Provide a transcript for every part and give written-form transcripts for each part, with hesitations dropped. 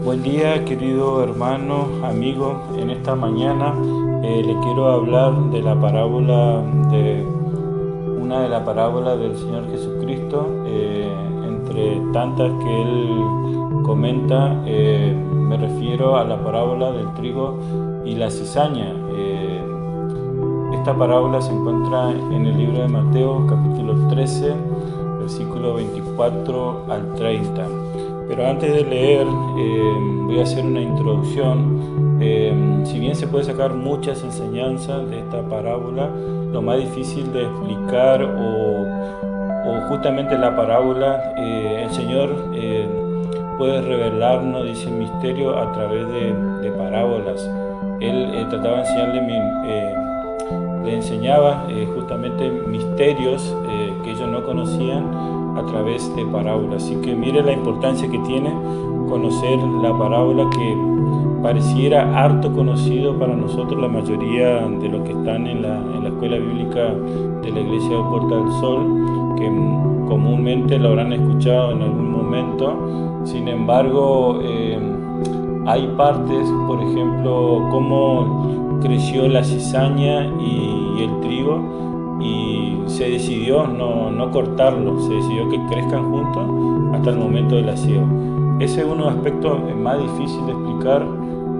Buen día, querido hermano, amigo. En esta mañana le quiero hablar de la parábola de una de las parábolas del Señor Jesucristo. Entre tantas que él comenta, me refiero a la parábola del trigo y la cizaña. Esta parábola se encuentra en el libro de Mateo, capítulo 13, versículo 24 al 30. Pero antes de leer, voy a hacer una introducción. Si bien se puede sacar muchas enseñanzas de esta parábola, lo más difícil de explicar o justamente la parábola, el Señor puede revelarnos, dice, el misterio a través de parábolas. Él trataba de le enseñaba justamente misterios que ellos no conocían a través de parábolas. Así que mire la importancia que tiene conocer la parábola, que pareciera harto conocido para nosotros, la mayoría de los que están en la escuela bíblica de la iglesia de Puerta del Sol, que comúnmente lo habrán escuchado en algún momento. Sin embargo, hay partes, por ejemplo, cómo creció la cizaña y el trigo, y se decidió no cortarlo, se decidió que crezcan juntos hasta el momento de la siega. Ese es uno de los aspectos más difíciles de explicar,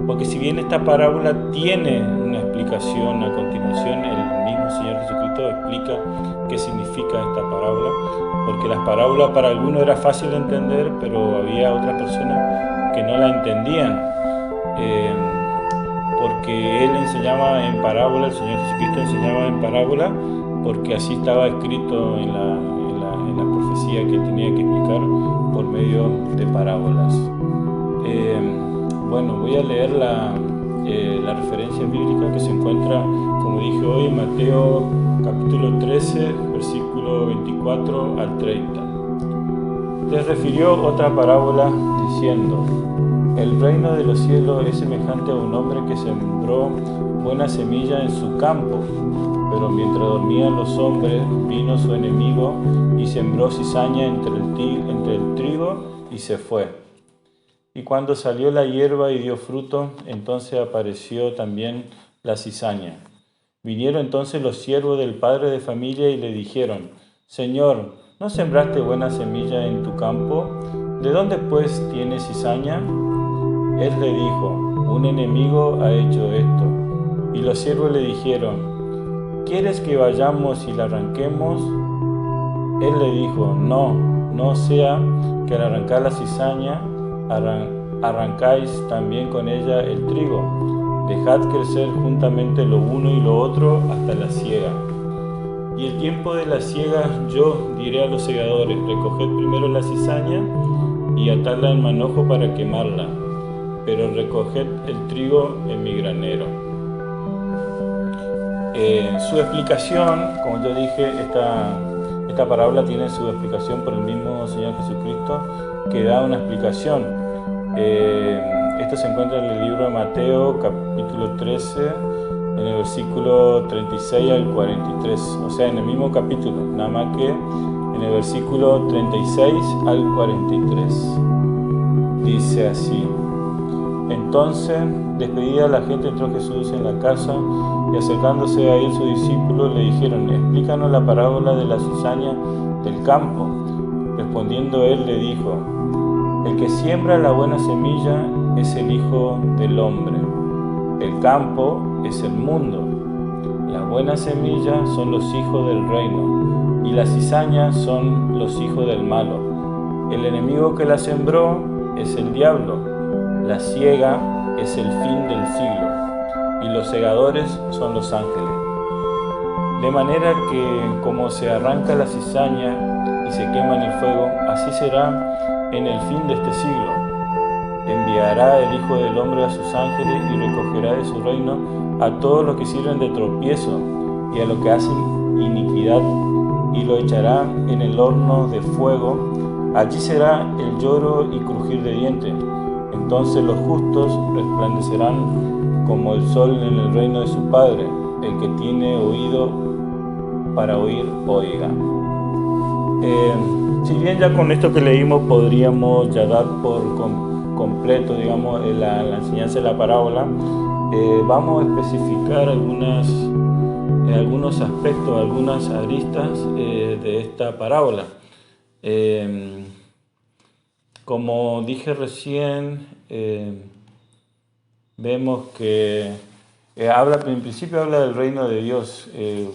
porque si bien esta parábola tiene una explicación a continuación, el mismo Señor Jesucristo explica qué significa esta parábola, porque las parábolas para algunos era fácil de entender, pero había otras personas que no la entendían, porque Él enseñaba en parábola, el Señor Jesucristo enseñaba en parábola, porque así estaba escrito en la profecía que Él tenía que explicar por medio de parábolas. Bueno, voy a leer la referencia bíblica que se encuentra, como dije hoy, en Mateo capítulo 13, versículo 24 al 30. Les refirió otra parábola diciendo: el reino de los cielos es semejante a un hombre que sembró buena semilla en su campo, pero mientras dormían los hombres, vino su enemigo y sembró cizaña entre el trigo y se fue. Y cuando salió la hierba y dio fruto, entonces apareció también la cizaña. Vinieron entonces los siervos del padre de familia y le dijeron: Señor, ¿no sembraste buena semilla en tu campo? ¿De dónde pues tienes cizaña? Él le dijo: un enemigo ha hecho esto. Y los siervos le dijeron: ¿quieres que vayamos y la arranquemos? Él le dijo: no sea que al arrancar la cizaña arrancáis también con ella el trigo. Dejad crecer juntamente lo uno y lo otro hasta la siega. Y el tiempo de la siega yo diré a los segadores: recoged primero la cizaña y atadla en manojo para quemarla, pero recoged el trigo en mi granero. Su explicación, como yo dije, esta parábola tiene su explicación por el mismo Señor Jesucristo, que da una explicación. Esto se encuentra en el libro de Mateo, capítulo 13, en el versículo 36 al 43, o sea, en el mismo capítulo, nada más que en el versículo 36 al 43. Dice así: entonces, despedida la gente, entró Jesús en la casa, y acercándose a él sus discípulos le dijeron: explícanos la parábola de la cizaña del campo. Respondiendo él le dijo: el que siembra la buena semilla es el Hijo del Hombre. El campo es el mundo. La buena semilla son los hijos del reino, y las cizañas son los hijos del malo. El enemigo que la sembró es el diablo. La siega es el fin del siglo, y los segadores son los ángeles. De manera que, como se arranca la cizaña y se quema en el fuego, así será en el fin de este siglo. Enviará el Hijo del Hombre a sus ángeles y recogerá de su reino a todos los que sirven de tropiezo y a los que hacen iniquidad, y lo echará en el horno de fuego. Allí será el lloro y crujir de dientes. Entonces los justos resplandecerán como el sol en el reino de su Padre. El que tiene oído para oír, oiga. Si bien ya con esto que leímos podríamos ya dar por completo, digamos, la enseñanza de la parábola, vamos a especificar algunos aspectos, algunas aristas de esta parábola. Como dije recién, vemos que en principio habla del reino de Dios.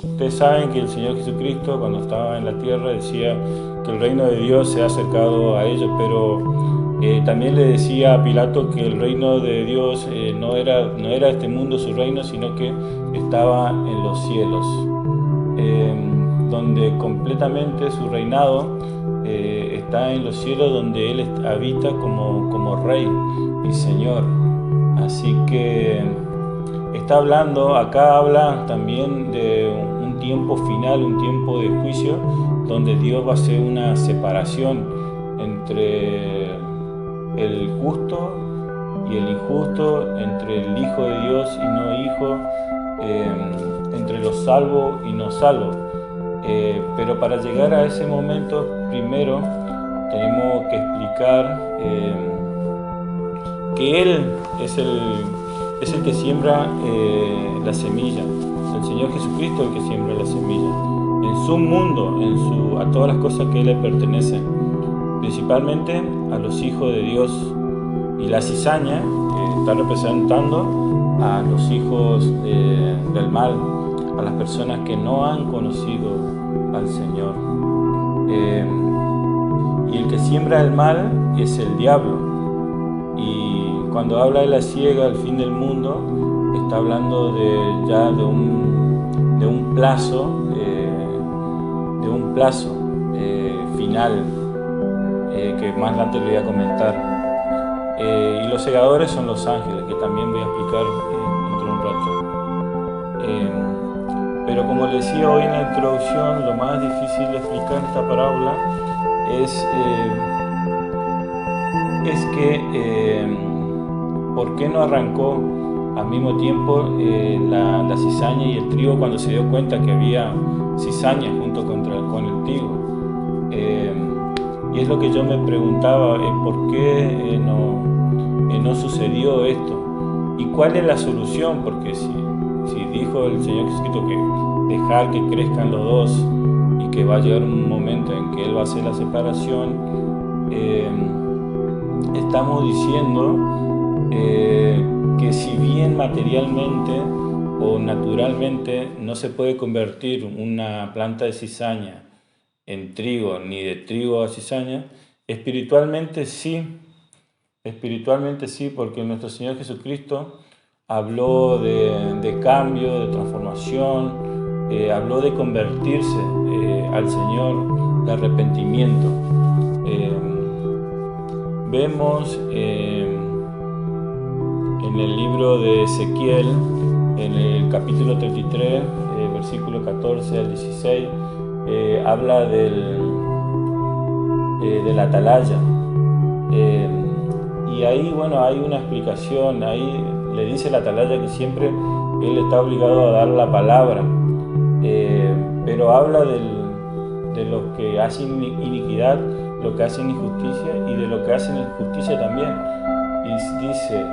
Ustedes saben que el Señor Jesucristo, cuando estaba en la tierra, decía que el reino de Dios se ha acercado a ellos, pero también le decía a Pilato que el reino de Dios no era este mundo su reino, sino que estaba en los cielos, donde completamente su reinado está en los cielos, donde Él habita como Rey y Señor. Así que acá habla también de un tiempo final, un tiempo de juicio, donde Dios va a hacer una separación entre el justo y el injusto, entre el hijo de Dios y no hijo, entre los salvos y no salvos. Pero para llegar a ese momento, primero tenemos que explicar que Él es el que siembra la semilla. El Señor Jesucristo es el que siembra la semilla en su mundo, a todas las cosas que le pertenecen, principalmente a los hijos de Dios. Y la cizaña está representando a los hijos del mal, a las personas que no han conocido al Señor. Y el que siembra el mal es el diablo. Y cuando habla de la siega, el fin del mundo, está hablando de un plazo final, que más adelante le voy a comentar. Y los segadores son los ángeles, que también voy a explicar dentro de un rato. Pero como les decía hoy en la introducción, lo más difícil de explicar esta parábola es que ¿por qué no arrancó al mismo tiempo la cizaña y el trigo cuando se dio cuenta que había cizaña junto con el trigo? Y es lo que yo me preguntaba, ¿por qué no sucedió esto? ¿Y cuál es la solución? Porque si dijo el Señor Jesucristo que dejar que crezcan los dos y que va a llegar un momento en que Él va a hacer la separación, estamos diciendo que si bien materialmente o naturalmente no se puede convertir una planta de cizaña en trigo, ni de trigo a cizaña, espiritualmente sí, porque nuestro Señor Jesucristo habló de cambio, de transformación, habló de convertirse al Señor, de arrepentimiento. Vemos en el libro de Ezequiel, en el capítulo 33, versículo 14 al 16, habla de la atalaya. Y ahí, hay una explicación. Ahí le dice la atalaya que siempre él está obligado a dar la palabra, pero habla de los que hacen iniquidad, lo que hacen injusticia y de lo que hacen injusticia también. Y dice: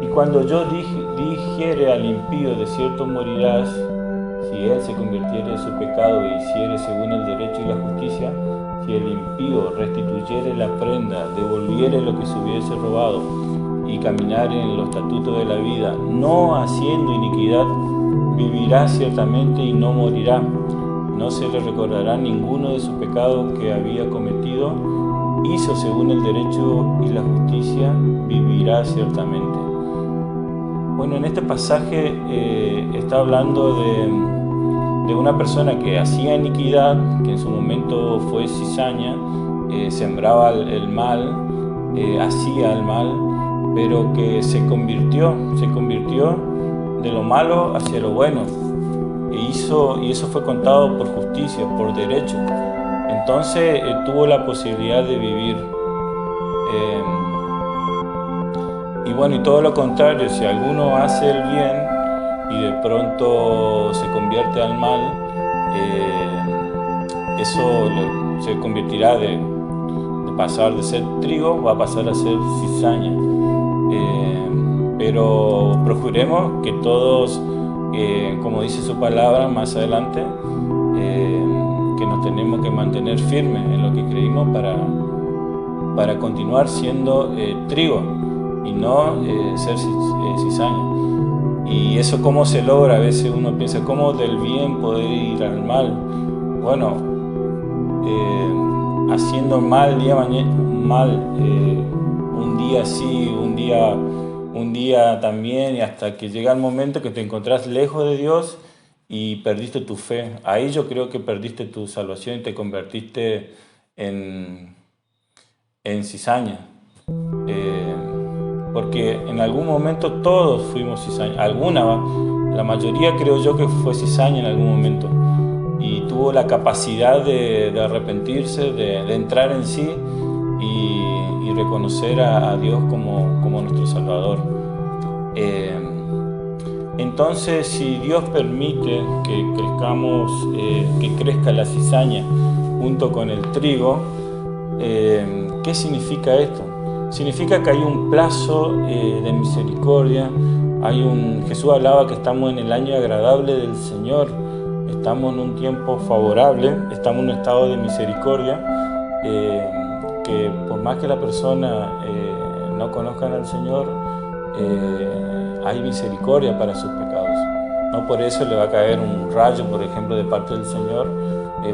y cuando yo dijere al impío, de cierto morirás, si él se convirtiere en su pecado e hiciere según el derecho y la justicia, si el impío restituyere la prenda, devolviere lo que se hubiese robado y caminare en los estatutos de la vida, no haciendo iniquidad, vivirá ciertamente y no morirá. No se le recordará ninguno de sus pecados que había cometido. Hizo según el derecho y la justicia, vivirá ciertamente. Bueno, en este pasaje está hablando de una persona que hacía iniquidad, que en su momento fue cizaña, sembraba el mal, hacía el mal, pero que se convirtió de lo malo hacia lo bueno, y eso fue contado por justicia, por derecho. Entonces tuvo la posibilidad de vivir. Y todo lo contrario, si alguno hace el bien y de pronto se convierte al mal, eso se convertirá de pasar de ser trigo, va a pasar a ser cizaña. Pero procuremos que todos, como dice su palabra más adelante, que nos tenemos que mantener firmes en lo que creímos para continuar siendo trigo y no ser cizaña. Y eso cómo se logra. A veces uno piensa, ¿cómo del bien poder ir al mal? Bueno, haciendo mal un día sí, un día también, y hasta que llega el momento que te encontrás lejos de Dios y perdiste tu fe. Ahí yo creo que perdiste tu salvación y te convertiste en cizaña. Porque en algún momento todos fuimos cizaña. La mayoría creo yo que fue cizaña en algún momento. Y tuvo la capacidad de arrepentirse, de entrar en sí y reconocer a Dios como nuestro Salvador. Entonces, si Dios permite que que crezca la cizaña junto con el trigo, ¿qué significa esto? Significa que hay un plazo de misericordia. Jesús hablaba que estamos en el año agradable del Señor. Estamos en un tiempo favorable, estamos en un estado de misericordia, que por más que la persona no conozcan al Señor, hay misericordia para sus pecados. No por eso le va a caer un rayo, por ejemplo, de parte del Señor,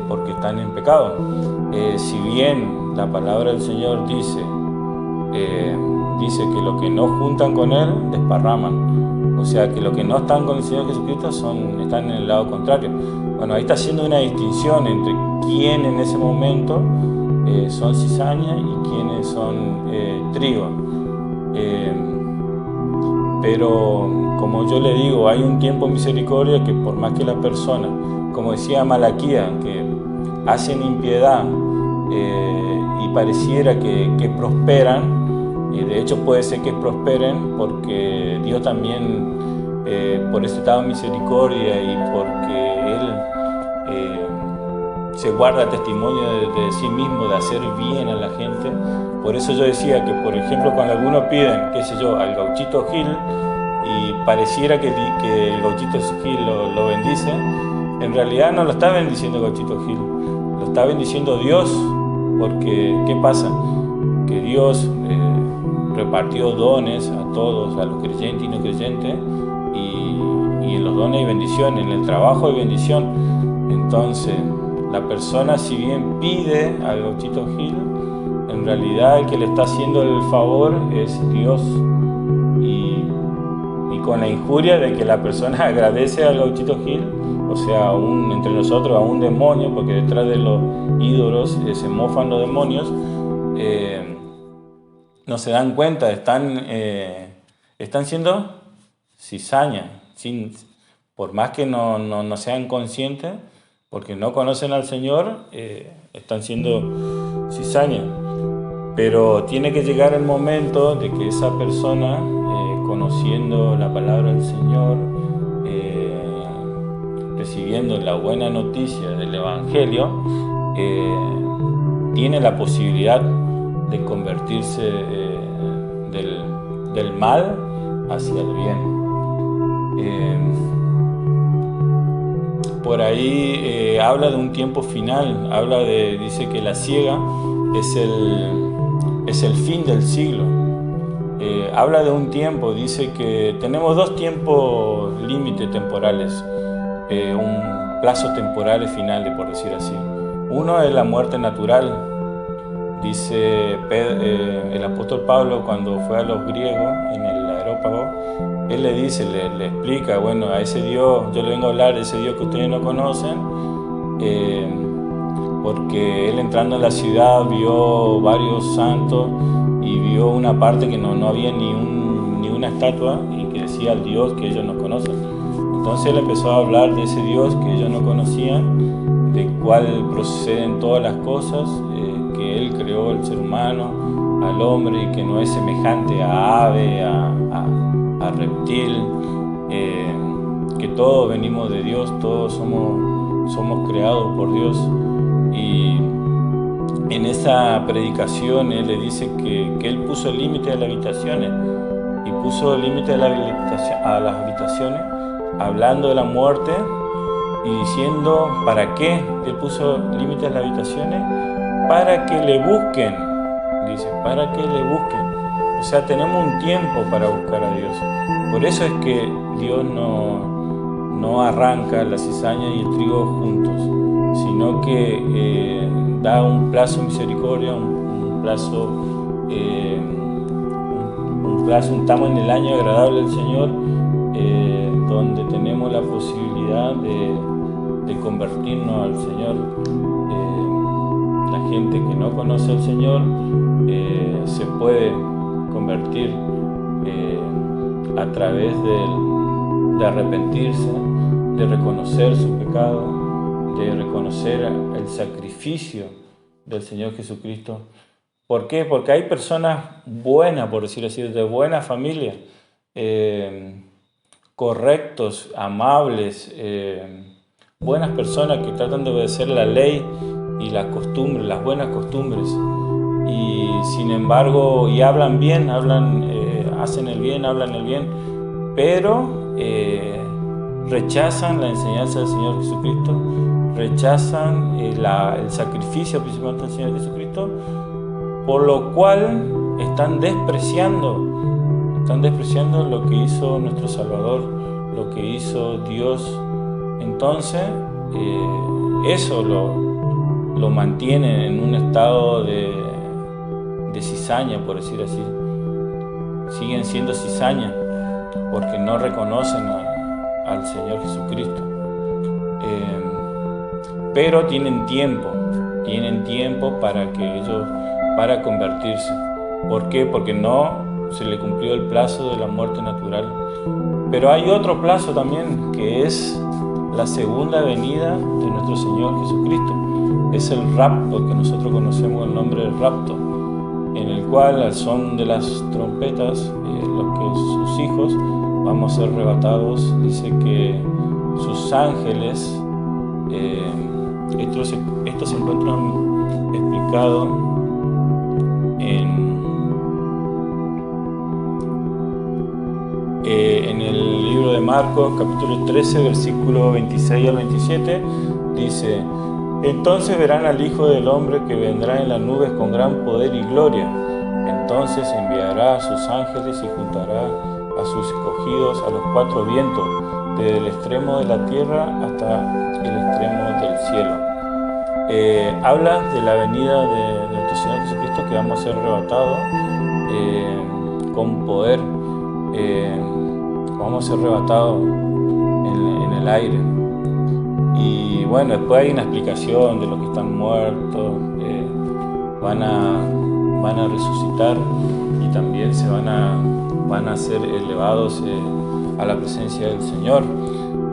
porque están en pecado. Si bien la palabra del Señor dice que los que no juntan con Él desparraman. O sea, que los que no están con el Señor Jesucristo están en el lado contrario. Bueno, ahí está haciendo una distinción entre quién en ese momento son cizaña y quiénes son trigo. Pero como yo le digo, hay un tiempo de misericordia que por más que la persona, como decía Malaquía, que hacen impiedad y pareciera que prosperan, y de hecho puede ser que prosperen porque Dios también, por ese estado de misericordia y porque Él se guarda testimonio de sí mismo, de hacer bien a la gente. Por eso yo decía que, por ejemplo, cuando algunos piden, qué sé yo, al Gauchito Gil, y pareciera que el Gauchito Gil lo bendice, en realidad no lo está bendiciendo el Gauchito Gil, lo está bendiciendo Dios, porque ¿qué pasa? Que Dios repartió dones a todos, a los creyentes y no creyentes, y en los dones hay bendición, en el trabajo hay bendición. Entonces, la persona, si bien pide al Gauchito Gil, en realidad el que le está haciendo el favor es Dios. Y con la injuria de que la persona agradece al Gauchito Gil, o sea, entre nosotros a un demonio, porque detrás de los ídolos se mofan los demonios, no se dan cuenta, están siendo cizaña, por más que no sean conscientes, porque no conocen al Señor, están siendo cizaña. Pero tiene que llegar el momento de que esa persona, conociendo la palabra del Señor, recibiendo la buena noticia del Evangelio, tiene la posibilidad de convertirse del mal hacia el bien. Por ahí habla de un tiempo final, dice que la siega es el fin del siglo. Habla de un tiempo, dice que tenemos dos tiempos límites temporales, un plazo temporal finales, por decir así. Uno es la muerte natural. Dice el apóstol Pablo, cuando fue a los griegos en el Areópago, él le explica, bueno, a ese Dios, yo le vengo a hablar de ese Dios que ustedes no conocen, porque él entrando en la ciudad vio varios santos y vio una parte que no había ni una estatua y que decía al Dios que ellos no conocen. Entonces él empezó a hablar de ese Dios que ellos no conocían, del cual proceden todas las cosas, que él creó el ser humano, al hombre, y que no es semejante a ave, a reptil, que todos venimos de Dios, todos somos creados por Dios. Y en esa predicación Él le dice que Él puso el límite a las habitaciones, y puso el límite a las habitaciones, hablando de la muerte y diciendo ¿para qué? Él puso límite a las habitaciones para que le busquen, dice, para que le busquen. O sea, tenemos un tiempo para buscar a Dios. Por eso es que Dios no arranca la cizaña y el trigo juntos, sino que da un plazo de misericordia, un plazo, estamos en el año agradable del Señor, donde tenemos la posibilidad de convertirnos al Señor. La gente que no conoce al Señor se puede convertir a través de arrepentirse, de reconocer su pecado, de reconocer el sacrificio del Señor Jesucristo. ¿Por qué? Porque hay personas buenas, por decirlo así, de buena familia, correctos, amables, buenas personas que tratan de obedecer la ley y las costumbres, las buenas costumbres, y sin embargo, y hablan bien, hacen el bien, hablan el bien, pero rechazan la enseñanza del Señor Jesucristo, rechazan el sacrificio principal del Señor Jesucristo, por lo cual están despreciando lo que hizo nuestro Salvador, lo que hizo Dios. Entonces, eso lo mantiene en un estado de cizaña, por decir así. Siguen siendo cizaña porque no reconocen al Señor Jesucristo. Pero tienen tiempo para convertirse. ¿Por qué? Porque no se le cumplió el plazo de la muerte natural. Pero hay otro plazo también, que es la segunda venida de nuestro Señor Jesucristo. Es el rapto, que nosotros conocemos el nombre del rapto, en el cual al son de las trompetas, sus hijos vamos a ser arrebatados. Dice que sus ángeles, esto se encuentra explicado en el libro de Marcos, capítulo 13, versículo 26 al 27, dice: entonces verán al Hijo del Hombre que vendrá en las nubes con gran poder y gloria. Entonces enviará a sus ángeles y juntará a sus escogidos a los cuatro vientos, desde el extremo de la tierra hasta el extremo del cielo. Habla de la venida de nuestro Señor Jesucristo, que vamos a ser arrebatados con poder. Vamos a ser arrebatados en el aire. Y bueno, después hay una explicación de los que están muertos, van a resucitar, y también van a ser elevados a la presencia del Señor.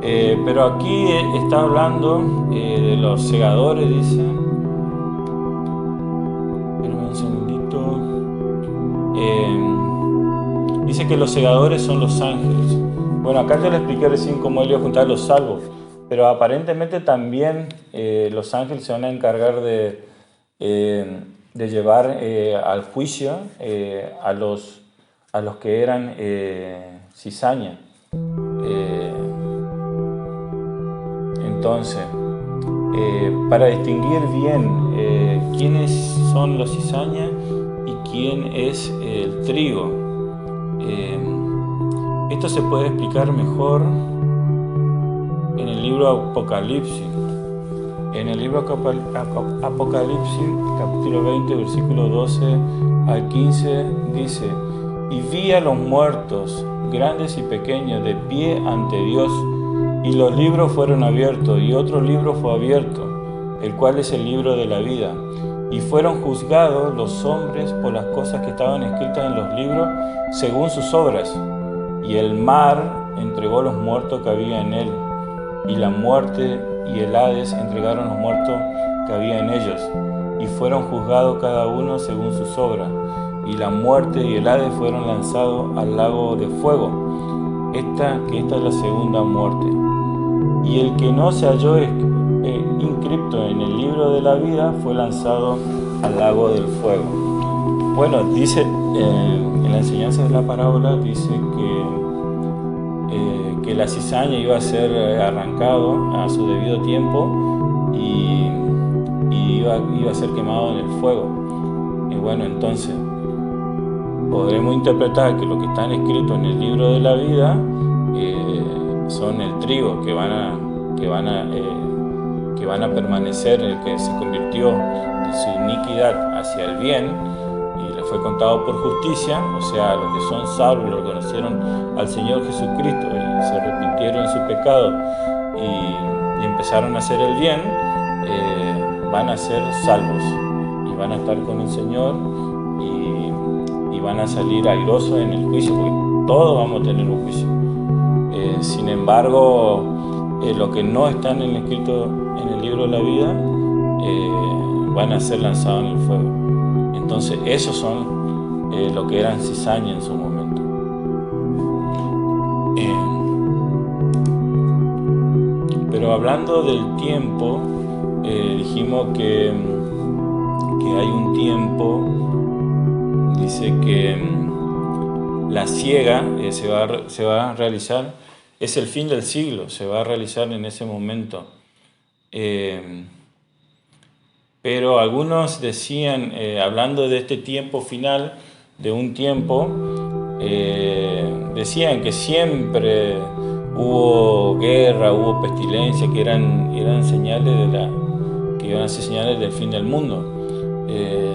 Pero aquí está hablando de los segadores, dice. Espérame un segundito. Dice que los segadores son los ángeles. Bueno, acá yo le expliqué recién cómo él iba a juntar los salvos, pero aparentemente también los ángeles se van a encargar de llevar al juicio a los que eran cizaña. Entonces, para distinguir bien quiénes son los cizaña y quién es el trigo, esto se puede explicar mejor en el libro Apocalipsis. En el libro Apocalipsis, capítulo 20, versículo 12 al 15, dice: y vi a los muertos, grandes y pequeños, de pie ante Dios, y los libros fueron abiertos, y otro libro fue abierto, el cual es el libro de la vida. Y fueron juzgados los hombres por las cosas que estaban escritas en los libros según sus obras. Y el mar entregó los muertos que había en él, y la muerte y el Hades entregaron los muertos que había en ellos, y fueron juzgados cada uno según sus obras. Y la muerte y el Hades fueron lanzados al lago de fuego. Esta es la segunda muerte. Y el que no se halló inscripto en el libro de la vida fue lanzado al lago del fuego. Bueno, dice en la enseñanza de la parábola, dice que la cizaña iba a ser arrancado a su debido tiempo y iba a ser quemado en el fuego. Y bueno, entonces podremos interpretar que lo que están escritos en el libro de la vida son el trigo que van a permanecer, el que se convirtió de su iniquidad hacia el bien y le fue contado por justicia, o sea, los que son salvos, los que conocieron al Señor Jesucristo y se arrepintieron de su pecado y empezaron a hacer el bien, van a ser salvos y van a estar con el Señor y van a salir airosos en el juicio, porque todos vamos a tener un juicio. Sin embargo, los que no están escritos en el libro de la vida van a ser lanzados en el fuego. Entonces esos son lo que eran cizaña en su momento. Pero hablando del tiempo, dijimos que hay un tiempo, dice que la siega se va a realizar, es el fin del siglo, se va a realizar en ese momento. Pero algunos decían, hablando de este tiempo final, de un tiempo, decían que siempre hubo guerra, hubo pestilencia, que eran señales que iban a ser señales del fin del mundo.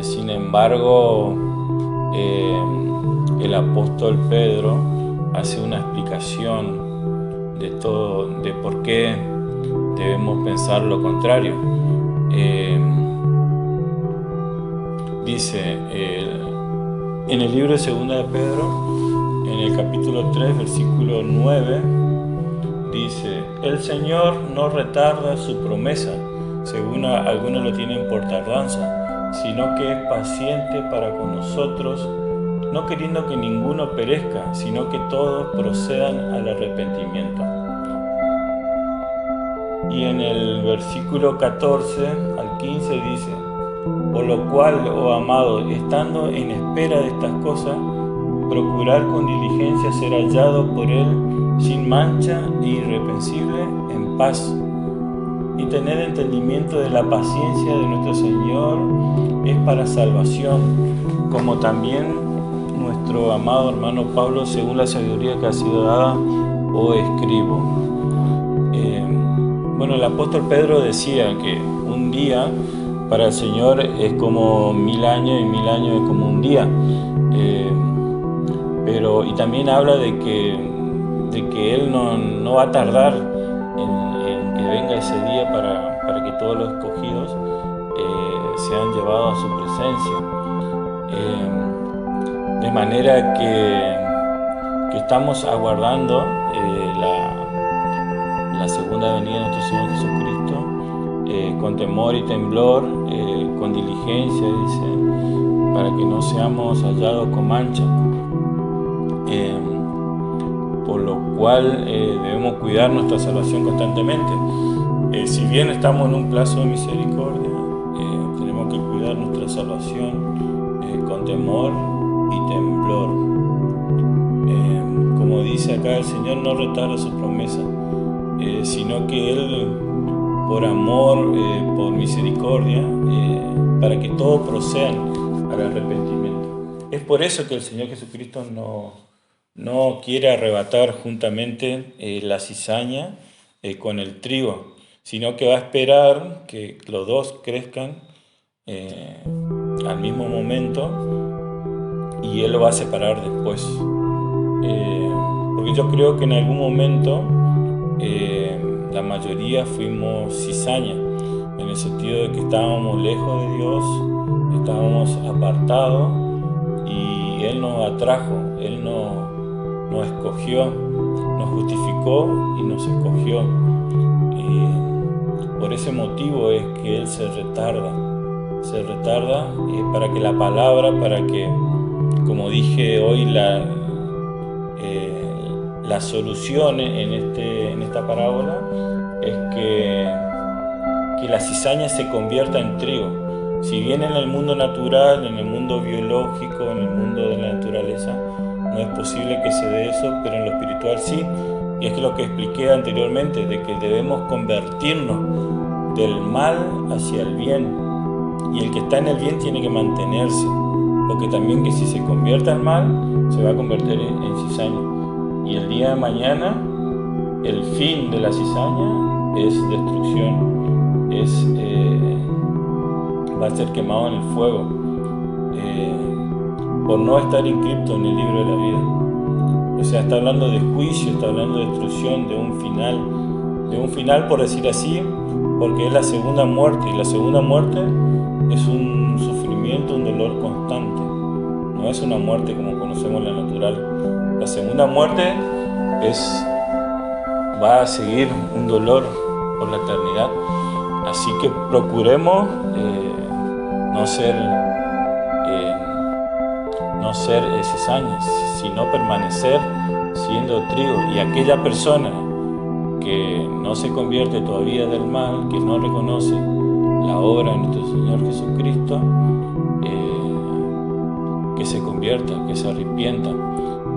Sin embargo, el apóstol Pedro hace una explicación de todo, de por qué debemos pensar lo contrario. Dice en el libro de Segunda de Pedro, en el capítulo 3, versículo 9, dice: el Señor no retarda su promesa, según algunos lo tienen por tardanza, sino que es paciente para con nosotros, no queriendo que ninguno perezca, sino que todos procedan al arrepentimiento. Y en el versículo 14 al 15 dice: por lo cual, oh amados, estando en espera de estas cosas, procurar con diligencia ser hallado por Él sin mancha e irreprensible en paz, y tener entendimiento de la paciencia de nuestro Señor es para salvación, como también nuestro amado hermano Pablo, según la sabiduría que ha sido dada, os escribo. Bueno, el apóstol Pedro decía que un día para el Señor es como 1000 años y 1000 años es como un día. Y también habla de que Él no va a tardar en que venga ese día para que todos los escogidos sean llevados a su presencia. De manera que estamos aguardando la segunda venida de nuestro Señor Jesucristo, con temor y temblor, con diligencia, dice, para que no seamos hallados con mancha. Por lo cual debemos cuidar nuestra salvación constantemente. Si bien estamos en un plazo de misericordia, tenemos que cuidar nuestra salvación con temor y temblor. Como dice acá, el Señor no retarda su promesa, sino que Él, por amor, por misericordia, para que todos procedan al arrepentimiento. Es por eso que el Señor Jesucristo no quiere arrebatar juntamente la cizaña con el trigo, sino que va a esperar que los dos crezcan al mismo momento y Él lo va a separar después. Porque yo creo que en algún momento la mayoría fuimos cizaña, en el sentido de que estábamos lejos de Dios, estábamos apartados y Él nos atrajo, Él nos escogió, nos justificó y nos escogió. Por ese motivo es que Él se retarda para que la palabra, para que, como dije hoy, la solución en esta parábola es que la cizaña se convierta en trigo, Si bien en el mundo natural, en el mundo biológico, en el mundo de la naturaleza, no es posible que se dé eso, pero en lo espiritual sí. Y es que lo que expliqué anteriormente, de que debemos convertirnos del mal hacia el bien. Y el que está en el bien tiene que mantenerse, porque también que si se convierte al mal, se va a convertir en cizaña. Y el día de mañana, el fin de la cizaña es destrucción, va a ser quemado en el fuego, por no estar inscrito en el libro de la vida. O sea, está hablando de juicio, está hablando de destrucción, de un final por decir así, porque es la segunda muerte, y la segunda muerte es un sufrimiento, un dolor constante, no es una muerte como conocemos la natural. La segunda muerte va a seguir un dolor por la eternidad, así que procuremos no ser cizañas, sino permanecer siendo trigo. Y aquella persona que no se convierte todavía del mal, que no reconoce la obra de nuestro Señor Jesucristo, que se convierta, que se arrepienta,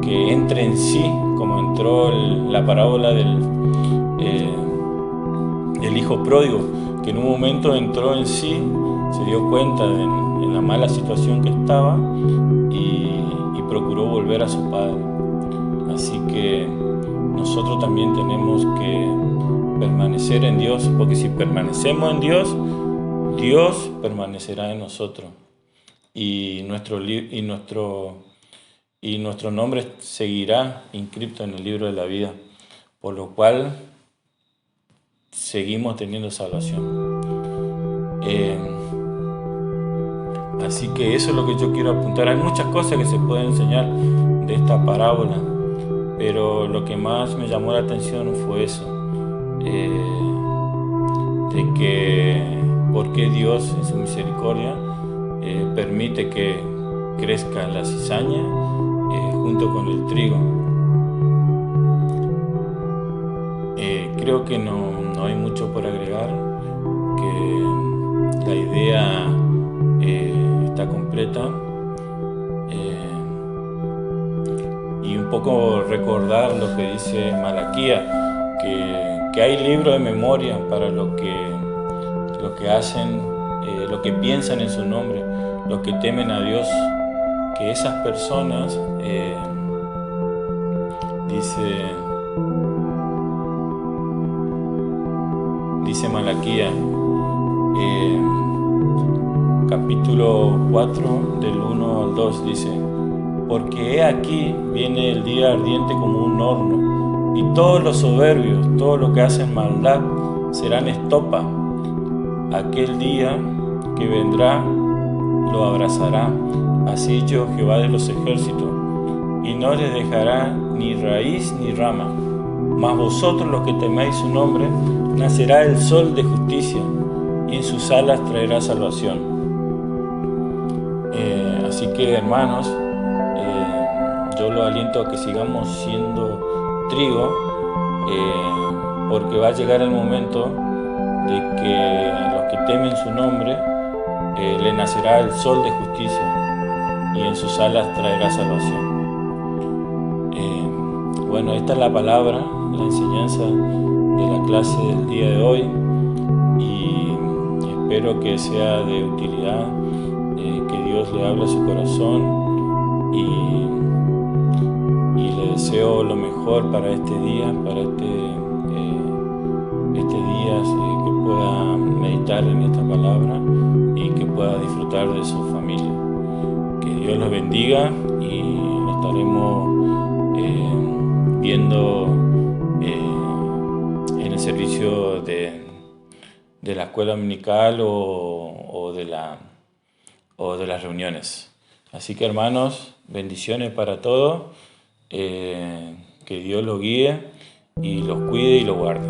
que entre en sí, como entró la parábola del hijo pródigo, que en un momento entró en sí, se dio cuenta en la mala situación que estaba y procuró volver a su padre. Así que nosotros también tenemos que permanecer en Dios, porque si permanecemos en Dios, Dios permanecerá en nosotros y nuestro nombre seguirá inscrito en el libro de la vida, por lo cual seguimos teniendo salvación. Así que eso es lo que yo quiero apuntar. Hay muchas cosas que se pueden enseñar de esta parábola, pero lo que más me llamó la atención fue eso, de que por qué Dios en su misericordia permite que crezca la cizaña junto con el trigo. Creo que no hay mucho por agregar, que la idea está completa, y un poco recordar lo que dice Malaquías, que hay libros de memoria para lo que hacen, lo que piensan en su nombre, los que temen a Dios, que esas personas, dice Malaquías, capítulo 4, del 1 al 2, dice: porque he aquí viene el día ardiente como un horno, y todos los soberbios, todos los que hacen maldad, serán estopa. Aquel día que vendrá lo abrazará, así yo, Jehová de los ejércitos, y no les dejará ni raíz ni rama. Mas vosotros, los que teméis su nombre, nacerá el sol de justicia, y en sus alas traerá salvación. Así que, hermanos, yo los aliento a que sigamos siendo trigo, porque va a llegar el momento de que a los que temen su nombre le nacerá el sol de justicia, y en sus alas traerá salvación. Bueno, esta es la palabra, la enseñanza de la clase del día de hoy, y espero que sea de utilidad, que Dios le hable a su corazón, y le deseo lo mejor para este día, que pueda meditar en esta palabra y que pueda disfrutar de su familia. Que Dios los bendiga, y nos estaremos viendo en el servicio de la escuela dominical o de las reuniones. Así que, hermanos, bendiciones para todos, que Dios los guíe y los cuide y los guarde.